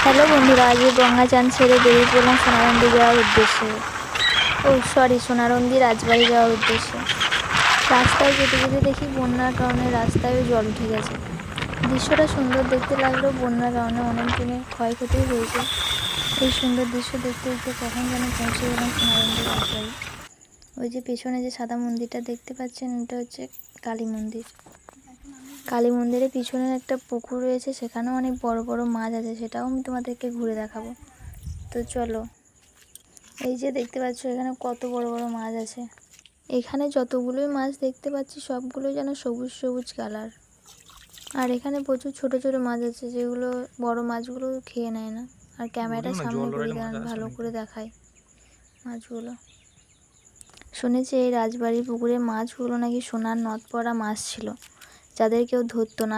Hello বন্ধুরা, আজকে গঙ্গা চান ছেড়ে বেরিয়ে পড়লাম সোনারন্দি যাওয়ার উদ্দেশ্যে। সোনারন্দি রাজবাড়ি যাওয়ার উদ্দেশ্যে। রাস্তায় যেতে যেতে দেখি বন্যার কারণে রাস্তায়ও জল উঠে গেছে। দৃশ্যটা সুন্দর দেখতে লাগলেও বন্যার কারণে অনেক জনের ক্ষয়ক্ষতি হয়েছে। এই সুন্দর দৃশ্য দেখতে দেখতে কখন যেন পৌঁছে গেলাম সোনারন্দি রাজবাড়ি। ওই যে পেছনে যে সাদা মন্দিরটা দেখতে পাচ্ছেন, এটা হচ্ছে কালী মন্দির। কালী মন্দিরের পিছনে একটা পুকুর রয়েছে, সেখানেও অনেক বড় বড় মাছ আছে, সেটাও আমি তোমাদেরকে ঘুরে দেখাবো। তো চলো। এই যে দেখতে পাচ্ছ এখানে কত বড় বড় মাছ আছে। এখানে যতগুলোই মাছ দেখতে পাচ্ছি সবগুলোই যেন সবুজ সবুজ কালার। আর এখানে প্রচুর ছোট ছোট মাছ আছে, যেগুলো বড় মাছগুলো খেয়ে নেয় না। আর ক্যামেরা সামনে ঘুরিয়ে ভালো করে দেখায় মাছগুলো। শুনেছি এই রাজবাড়ির পুকুরে মাছগুলো নাকি সোনার নথ পড়া মাছ ছিল, যাদের কেউ ধরতো না।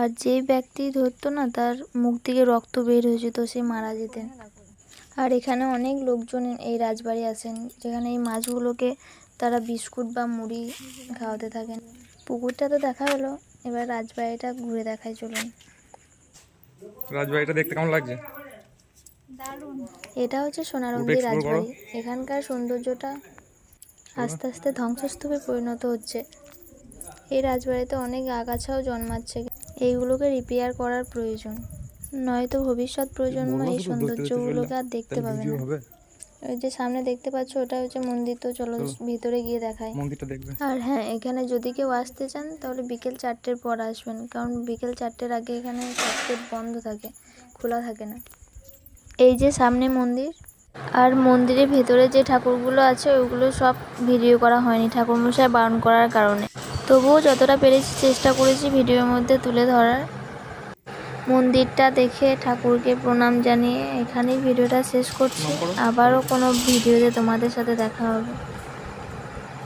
আর যে ব্যক্তি ধরতো না, তার মুখ থেকে রক্ত বের হয়ে যেত, সে মারা যেতেন। আর এখানে অনেক লোকজন এই রাজবাড়ি আসেন, যেখানে এই মাছগুলোকে তারা বিস্কুট বা মুড়ি খাওয়াতে থাকেন। পুকুরটা তো দেখা হলো, এবার রাজবাড়িটা ঘুরে দেখাই চলুন। রাজবাড়িটা দেখতে কেমন লাগছে? এটা হচ্ছে সোনারন্দি রাজবাড়ি। এখানকার সৌন্দর্যটা আস্তে আস্তে ধ্বংসস্তূপে পরিণত হচ্ছে। এই রাজবাড়িতে অনেক আগাছাও জন্মাচ্ছে, এইগুলোকে রিপেয়ার করার প্রয়োজন, নয়তো ভবিষ্যৎ প্রজন্ম এই সৌন্দর্যগুলোকে আর দেখতে পাবে না। ওই যে সামনে দেখতে পাচ্ছ, ওটা হচ্ছে মন্দির। তো চলো ভিতরে গিয়ে দেখাই মন্দিরটা দেখবে। আর হ্যাঁ, এখানে যদি কেউ আসতে চান তাহলে বিকেল 4টের পর আসবেন, কারণ বিকেল 4টের আগে এখানে সব গেট বন্ধ থাকে, খোলা থাকে না। এই যে সামনে মন্দির, আর মন্দিরের ভেতরে যে ঠাকুরগুলো আছে ওইগুলো সব ভিডিও করা হয়নি ঠাকুরমশাই বারণ করার কারণে। তবুও যতটা পেরেছি চেষ্টা করেছি ভিডিওর মধ্যে তুলে ধরার। মন্দিরটা দেখে ঠাকুরকে প্রণাম জানিয়ে এখানেই ভিডিওটা শেষ করছি। আবারও কোনো ভিডিওতে তোমাদের সাথে দেখা হবে।